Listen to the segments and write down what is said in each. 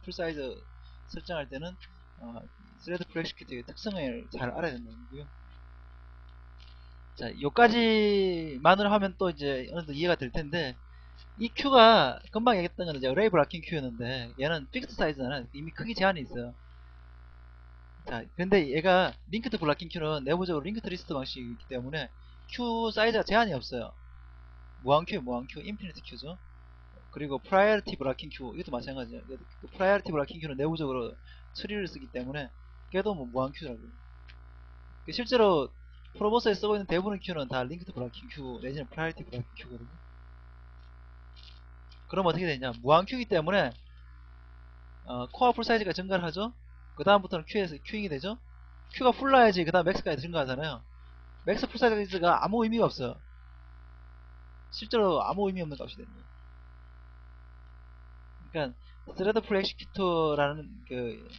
풀사이즈 설정할 때는 스레드 풀 엑시큐트의 특성을 잘 알아야 된다는 거고요. 자, 요까지만을 하면 또 이제 어느 정도 이해가 될 텐데, 이 큐가 금방 얘기했던 건 이제 어레이 브라킹 큐였는데, 얘는 픽스드 사이즈잖아. 이미 크기 제한이 있어요. 자, 근데 얘가 링크드 블락킹 큐는 내부적으로 링크드 리스트 방식이기 때문에 큐 사이즈가 제한이 없어요. 무한 큐, 인피니트 큐죠. 그리고 프라이어리티 브라킹 큐, 이것도 마찬가지예요. 프라이어리티 브라킹 큐는 내부적으로 처리를 쓰기 때문에 걔도 뭐 무한 큐라고요. 실제로 프로보스에 쓰고 있는 대부분의 큐는 다 링크드 브라킹 큐 내지는 프라이어리티 브라킹 큐거든요. 그럼 어떻게 되냐? 무한 큐이기 때문에 코어 풀 사이즈가 증가를 하죠. 그 다음부터는 큐에서 큐잉이 되죠. 큐가 풀 나야지 그 다음 맥스까지 증가하잖아요. 맥스 풀 사이즈가 아무 의미가 없어요. 실제로 아무 의미 없는 값이 되는 거예요. 그러니까 스레드 풀 엑시큐터라는 그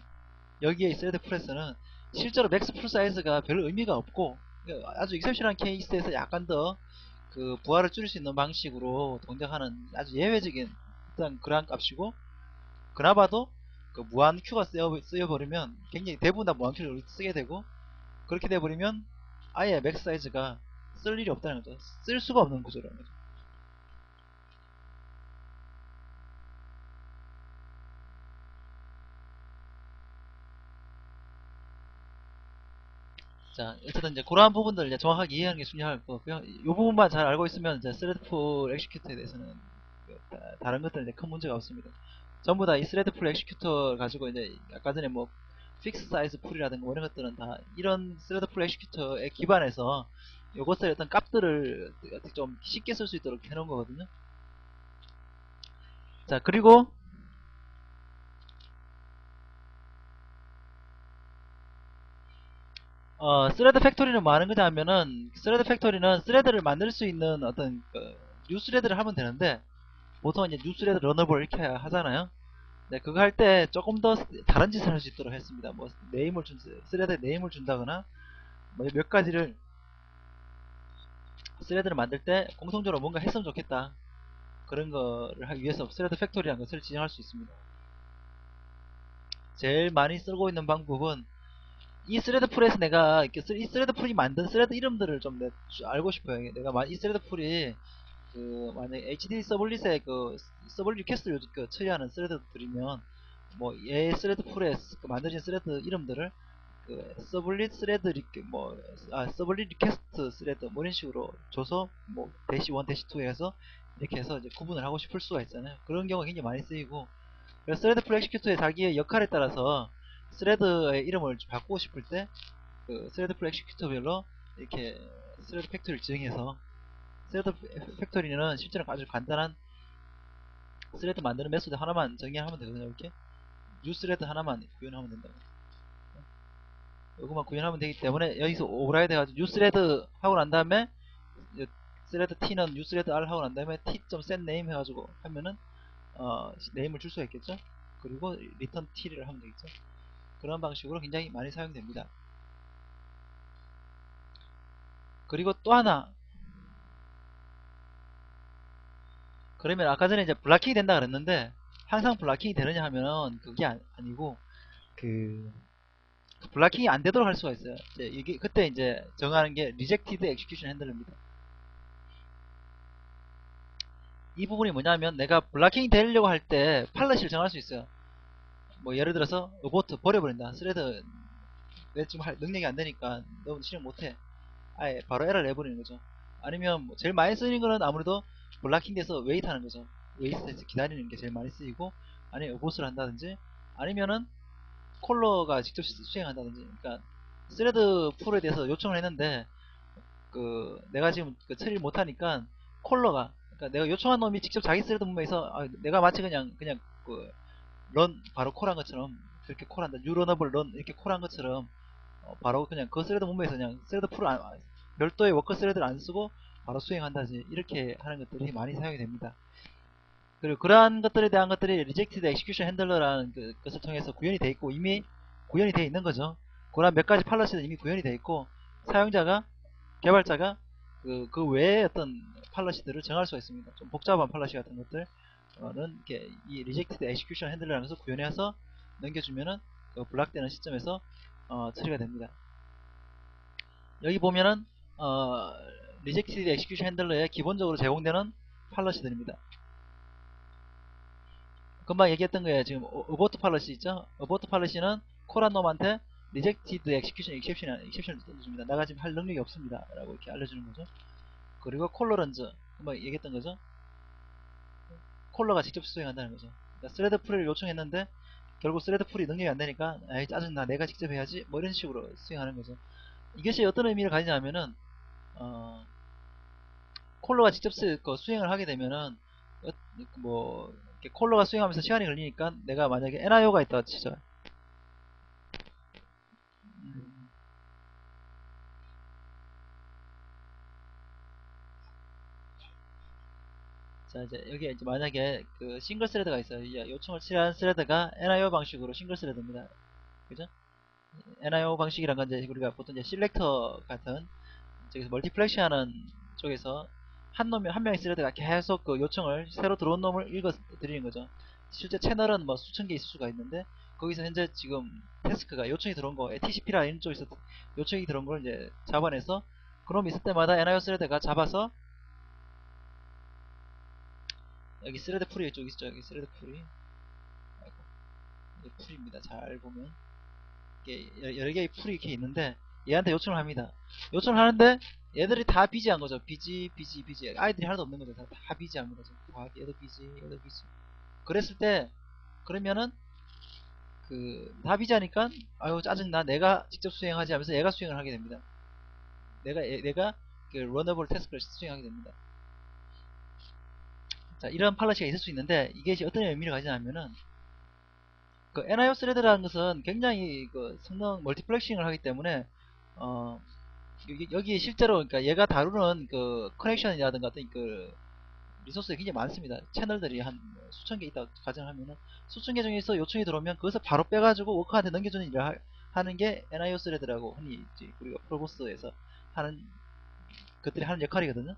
여기에 스레드 풀에서는 실제로 맥스 풀 사이즈가 별 의미가 없고 아주 익셉션한 케이스에서 약간 더 그 부하를 줄일 수 있는 방식으로 동작하는 아주 예외적인 어떤 그러한 값이고, 그나마도 그 무한 큐가 쓰여버리면 굉장히 대부분 다 무한 큐를 쓰게 되고, 그렇게 돼버리면 아예 맥스 사이즈가 쓸 일이 없다는 거죠. 쓸 수가 없는 구조라는 거죠. 자, 어쨌든 이제 그러한 부분들을 이제 정확하게 이해하는 게 중요할 거고요. 이 부분만 잘 알고 있으면 이제 스레드풀 엑시큐터에 대해서는 다른 것들은 이제 큰 문제가 없습니다. 전부 다 이 스레드풀 엑시큐터 가지고 이제 아까 전에 뭐 픽스 사이즈 풀이라든가 뭐 이런 것들은 다 이런 스레드풀 엑시큐터에 기반해서 요것들의 어떤 값들을 좀 쉽게 쓸 수 있도록 해놓은 거거든요. 자, 그리고 스레드 팩토리는 뭐 하는 거냐 하면은, 스레드 팩토리는 스레드를 만들 수 있는 어떤 뉴 스레드를 하면 되는데, 보통 이제 뉴 스레드 러너블 이렇게 하잖아요. 네, 그거 할 때 조금 더 다른 짓을 할 수 있도록 했습니다. 뭐 네임을 스레드에 네임을 준다거나 뭐 몇 가지를 스레드를 만들 때 공통적으로 뭔가 했으면 좋겠다, 그런 거를 하기 위해서 스레드 팩토리라는 것을 지정할 수 있습니다. 제일 많이 쓰고 있는 방법은, 이 스레드 풀에서 내가 이 스레드 풀이 만든 스레드 이름들을 좀 알고 싶어요. 내가 이 스레드 풀이 그 만약 HD 서블릿에 그 서블릿 리퀘스트를 처리하는 스레드들이면, 뭐 얘 스레드 풀에 만들어진 스레드 이름들을 그 서블릿 스레드 서블릿 리퀘스트 스레드 뭐 이런 식으로 줘서 뭐 대시 1 대시 2 해서 이렇게 해서 이제 구분을 하고 싶을 수가 있잖아요. 그런 경우가 굉장히 많이 쓰이고, 그래서 스레드 풀 엑시큐터의 자기의 역할에 따라서 스레드의 이름을 바꾸고 싶을 때 그 스레드 풀 엑시큐터별로 이렇게 스레드 팩토리를 지정해서, 스레드 팩토리는 실제로 아주 간단한 스레드 만드는 메소드 하나만 정의하면 되거든요. 이렇게 뉴 스레드 하나만 구현하면 된다고. 이거만 구현하면 되기 때문에 여기서 오버라이드 해가지고 뉴 스레드 하고 난 다음에 스레드 t는 뉴 스레드 r 하고 난 다음에 t.set name 해가지고 하면은 네임을 줄 수가 있겠죠. 그리고 return t를 하면 되겠죠. 그런 방식으로 굉장히 많이 사용됩니다. 그리고 또 하나, 그러면 아까 전에 이제 블락킹이 된다 그랬는데, 항상 블락킹이 되느냐 하면은 그게 아니고, 그 블락킹이 안 되도록 할 수가 있어요. 이게 그때 이제 정하는 게 rejected execution handler입니다. 이 부분이 뭐냐면, 내가 블락킹이 되려고 할 때 팔러시를 정할 수 있어요. 뭐 예를 들어서 로보트 버려버린다. 스레드 내 지금 할 능력이 안 되니까 너 실행 못해. 아예 바로 에러를 내버리는 거죠. 아니면 뭐 제일 많이 쓰이는 거는 아무래도 블락킹 돼서 웨이트 하는 거죠. 웨이트에서 기다리는 게 제일 많이 쓰이고, 아니면 오보스를 한다든지, 아니면은 콜러가 직접 수행한다든지. 그러니까 스레드 풀에 대해서 요청을 했는데 내가 지금 처리를 못하니까 콜러가, 그러니까 내가 요청한 놈이 직접 자기 스레드 문맥에서 내가 마치 그냥 런 바로 콜한 것처럼, 그렇게 콜한다, 뉴런어블 런 이렇게 콜한 것처럼 바로 그냥 그 스레드 문맥에서 그냥 스레드 풀을 별도의 워커 스레드를 안 쓰고 바로 수행한다지, 이렇게 하는 것들이 많이 사용이 됩니다. 그리고 그러한 것들에 대한 것들이 Rejected Execution Handler라는 것을 통해서 구현이 되어 있고, 이미 구현이 되어 있는 거죠. 그런 몇 가지 팔러시는 이미 구현이 되어 있고, 사용자가, 개발자가 그 외에 어떤 팔러시들을 정할 수가 있습니다. 좀 복잡한 팔러시 같은 것들, 이렇게 이 rejected execution handler라는 것을 구현해서 넘겨주면은 그 블락되는 시점에서 처리가 됩니다. 여기 보면은 rejected execution handler에 기본적으로 제공되는 팔러시들입니다. 금방 얘기했던 거예요. 지금 abort 팔러시 있죠? abort 팔러시는 콜한 놈한테 rejected exception을 던져줍니다. 내가 지금 할 능력이 없습니다. 라고 이렇게 알려주는 거죠. 그리고 콜러런즈 금방 얘기했던 거죠. 콜러가 직접 수행한다는 거죠. 그러니까 스레드 풀이를 요청했는데 결국 스레드 풀이 능력이 안 되니까 아이 짜증나 내가 직접 해야지 뭐 이런 식으로 수행하는 거죠. 이것이 어떤 의미를 가지냐면은 콜러가 직접 수행을 하게 되면은 뭐 콜러가 수행하면서 시간이 걸리니까 내가 만약에 NIO가 있다 치죠. 자 이제 여기 이제 만약에 그 싱글 스레드가 있어요. 요청을 처리한 스레드가 NIO 방식으로 싱글 스레드입니다. 그죠? NIO 방식이란 건 이제 우리가 보통 이제 실렉터 같은 저기서 멀티플렉싱 하는 쪽에서 한 명의 스레드가 계속 그 요청을 새로 들어온 놈을 읽어 드리는 거죠. 실제 채널은 뭐 수천 개 있을 수가 있는데 거기서 현재 지금 태스크가 요청이 들어온 거 TCP라 이런 쪽에서 요청이 들어온 걸 이제 잡아내서 그놈이 있을 때마다 NIO 스레드가 잡아서 여기 스레드 풀이 쪽 있죠. 여기 스레드 풀이 아이고, 이게 풀입니다. 잘 보면 이게 여러 개의 풀이 이렇게 있는데 얘한테 요청을 합니다. 요청을 하는데 얘들이 다 비지한 거죠. 비지 아이들이 하나도 없는 거죠. 다 비지한 거죠. 얘도 비지 얘도 비지 그랬을 때 그러면은 그 다 비지하니까 아유 짜증나 내가 직접 수행하지 하면서 얘가 수행을 하게 됩니다. 내가 그 러너블 태스크를 수행하게 됩니다. 자 이런 팔러시가 있을 수 있는데 이게 어떤 의미를 가지냐면은 그 NIO 스레드라는 것은 굉장히 그 성능 멀티플렉싱을 하기 때문에 여기 실제로 그러니까 얘가 다루는 그 커넥션이라든가 어떤 그 리소스가 굉장히 많습니다. 채널들이 한 수천 개 있다고 가정하면은 수천 개 중에서 요청이 들어오면 그것을 바로 빼가지고 워커한테 넘겨주는 일을 하는 게 NIO 스레드라고 흔히 우리가 프로보스에서 하는 것들이 하는 역할이거든요.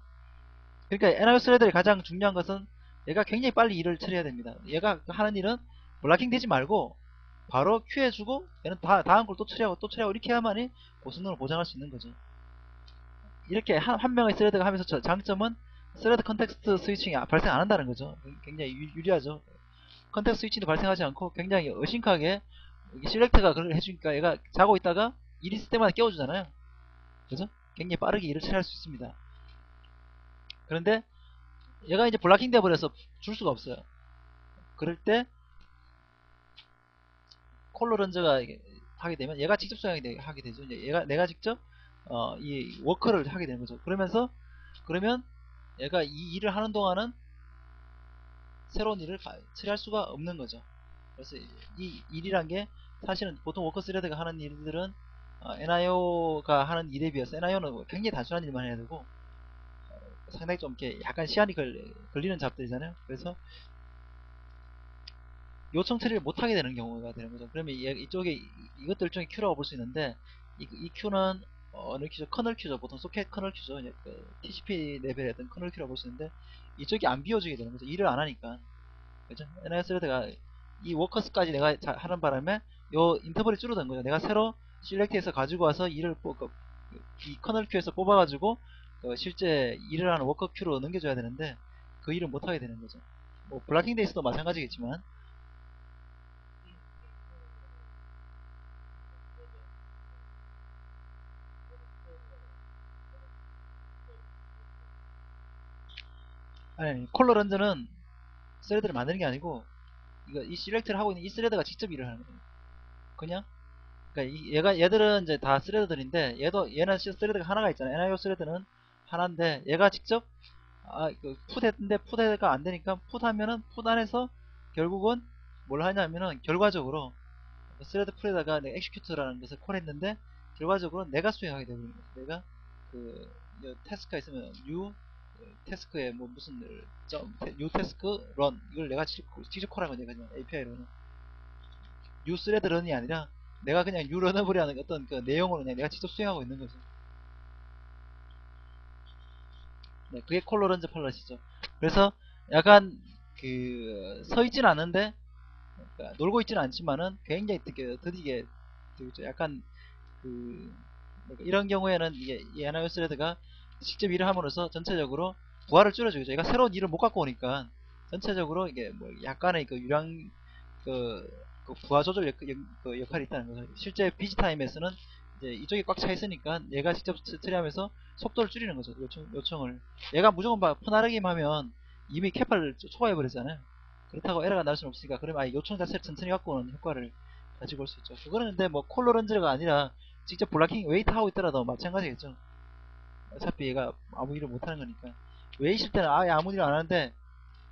그러니까 NIO 스레드의 가장 중요한 것은 얘가 굉장히 빨리 일을 처리해야 됩니다. 얘가 하는 일은 블락킹 되지 말고 바로 큐 해주고 얘는 다음 걸 또 처리하고 이렇게 해야만이 고성능을 보장할 수 있는 거죠. 이렇게 한 명의 스레드가 하면서 장점은 스레드 컨텍스트 스위칭이 발생 안 한다는 거죠. 굉장히 유리하죠. 컨텍스트 스위칭도 발생하지 않고 굉장히 어싱하게 실렉터가 그걸 해주니까 얘가 자고 있다가 일 있을 때마다 깨워주잖아요. 그죠? 굉장히 빠르게 일을 처리할 수 있습니다. 그런데 얘가 이제 블락킹 돼버려서 줄 수가 없어요. 그럴 때 콜로런저가 하게 되면 얘가 직접 수행하게 되죠. 이제 내가 직접 이 워커를 하게 되는 거죠. 그러면 얘가 이 일을 하는 동안은 새로운 일을 처리할 수가 없는 거죠. 그래서 이 일이란 게 사실은 보통 워커 스레드가 하는 일들은 NIO가 하는 일에 비해서 NIO는 굉장히 단순한 일만 해야 되고 상당히 좀 이렇게 약간 시간이 걸리는 잡들이잖아요. 그래서 요청 처리를 못하게 되는 경우가 되는 거죠. 그러면 이쪽에 이것도 일종의 큐라고 볼 수 있는데 이 큐는 어느 큐죠? 커널 큐죠. 보통 소켓 커널 큐죠. 그 TCP 레벨의 어떤 커널 큐라고 볼 수 있는데 이쪽이 안 비워지게 되는 거죠. 일을 안 하니까. 그죠? NIO 스레드가 이 워커스까지 내가 하는 바람에 요 인터벌이 줄어든 거죠. 내가 새로 실렉트해서 가지고 와서 일을 이 커널 큐에서 뽑아가지고 실제 일을 하는 워커 큐로 넘겨줘야 되는데 그 일을 못하게 되는 거죠. 뭐 블락킹 데이스도 마찬가지겠지만 아니 콜러런저는 스레드를 만드는 게 아니고 이 실렉트를 하고 있는 이 스레드가 직접 일을 하는 거예요. 그냥 그러니까 얘들은 이제 다 스레드들인데 얘는 스레드가 하나가 있잖아요. NIO 스레드는 하나인데 얘가 직접 풋했는데 풋가 안 되니까 풋하면은 풋 안에서 결국은 뭘 하냐면은 결과적으로 스레드 풀에다가 내가 엑시큐트라는 것을 콜했는데 결과적으로 내가 수행하게 되는 거예요. 내가 그 태스크가 있으면 new 태스크에 뭐 무슨 new 태스크 run 이걸 내가 직접 콜하는 거죠. 그냥 API로는 new thread run이 아니라 내가 그냥 new runable이라는 어떤 그 내용으로 그냥 내가 직접 수행하고 있는 거죠. 네, 그게 콜로런즈 팔러시죠. 그래서 약간 서 있진 않는데, 그러니까 놀고 있지는 않지만은 굉장히 드디게 약간 그 그러니까 이런 경우에는 이게 이 NIO 스레드가 직접 일을 함으로써 전체적으로 부하를 줄여주겠죠. 얘가 새로운 일을 못 갖고 오니까 전체적으로 이게 뭐 약간의 그 유량 그 부하 조절 그 역할이 있다는 거죠. 실제 비지 타임에서는 이제 이쪽이 꽉 차 있으니까 얘가 직접 처리하면서 속도를 줄이는 거죠. 요청을 얘가 무조건 푸나르기만 하면 이미 캐파를 초과해 버리잖아요. 그렇다고 에러가 날 수는 없으니까 그러면 아예 요청 자체를 천천히 갖고 오는 효과를 가지고 올 수 있죠. 그거는 근데 뭐 콜로런즈가 아니라 직접 블락킹 웨이트 하고 있더라도 마찬가지겠죠. 어차피 얘가 아무 일을 못하는 거니까. 웨이실 때는 아예 아무 일을 안 하는데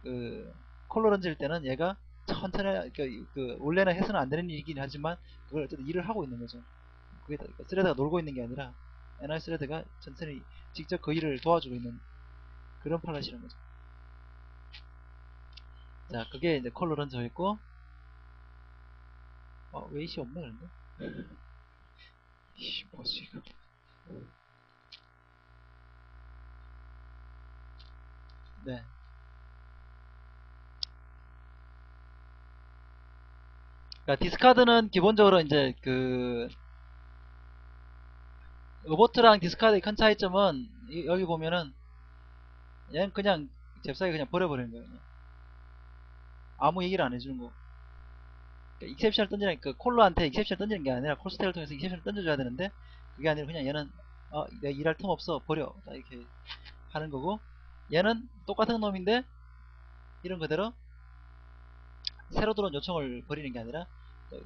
그 콜로런즈일 때는 얘가 천천히 원래는 해서는 안 되는 일이긴 하지만 그걸 어쨌든 일을 하고 있는 거죠. 그게 스레드가 놀고 있는 게 아니라 NI 스레드가 천천히 직접 그 일을 도와주고 있는 그런 팔렛이라는 거죠. 자, 그게 이제 콜로런즈였고, 웨이시 없네 그런데. 뭐지 이거. 네. 그러니까 디스카드는 기본적으로 이제 로보트랑 디스카드의 큰 차이점은 여기 보면은 얘는 그냥 잽싸게 그냥 버려버리는 거예요. 아무 얘기를 안 해주는 거. 그러니까 익셉션을 던지는 콜로한테 익셉션을 던지는 게 아니라 콜스택을 통해서 익셉션을 던져줘야 되는데 그게 아니라 그냥 얘는 내가 일할 틈 없어 버려 이렇게 하는 거고, 얘는 똑같은 놈인데 이런 그대로 새로 들어온 요청을 버리는 게 아니라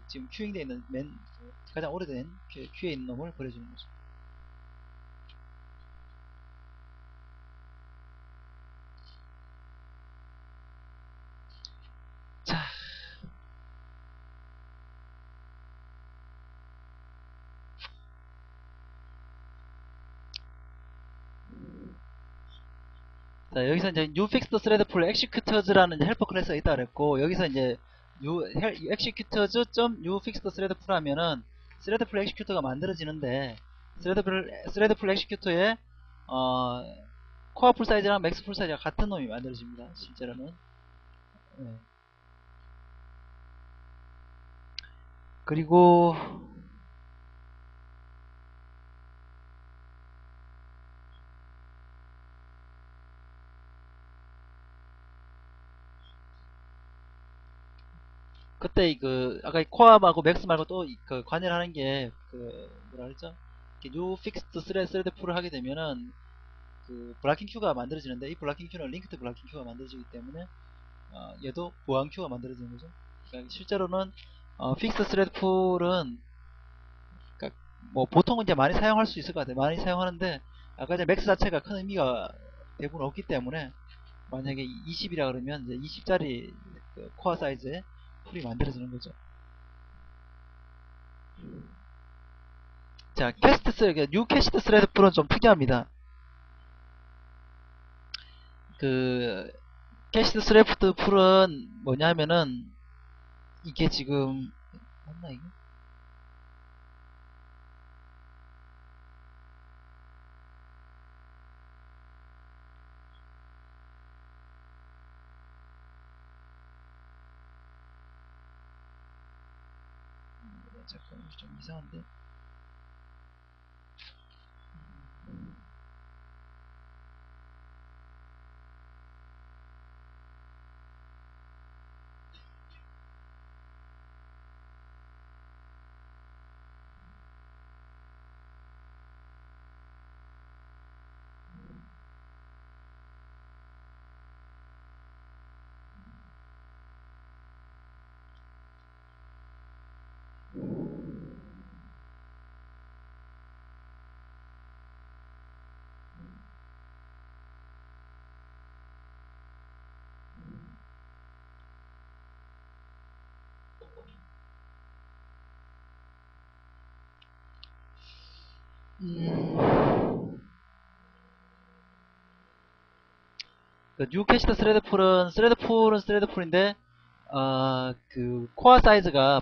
지금 큐잉되어 있는 가장 오래된 큐에 있는 놈을 버려주는 거죠. 자, 자, 여기서 이제 new fixed thread pool executors,라는 헬퍼 클래스가 있다 그랬고, 여기서 이제 executors.new fixed thread pool 하면은 thread pool executor가 만들어지는데, thread pool executor의 코어 풀 사이즈랑 맥스 풀 사이즈가 같은 놈이 만들어집니다. 실제로는. 네. 그리고 그때 아까 코어하고 맥스 말고 또 관여를 하는 게 뭐라 그랬죠? 뉴 픽스드 스레드 풀을 하게 되면은 블락킹 큐가 만들어지는데, 이 블락킹 큐는 링크드 블락킹 큐가 만들어지기 때문에 얘도 보안 큐가 만들어지는 거죠. 그러니까 실제로는 픽스드 스레드 풀은 그러니까 뭐 보통은 이제 많이 사용할 수 있을 것 같아요. 많이 사용하는데 아까 이제 맥스 자체가 큰 의미가 대부분 없기 때문에 만약에 20이라 그러면 이제 20짜리 코어 사이즈의 풀이 만들어지는 거죠. 자, 뉴 캐시드 스레드 풀은 좀 특이합니다. 캐시드 스레드 풀은 뭐냐면은 이게 지금 맞나 이게? 잠깐 좀 이상한데. 뉴 캐시드 스레드 풀은 스레드 풀인데 코어 사이즈가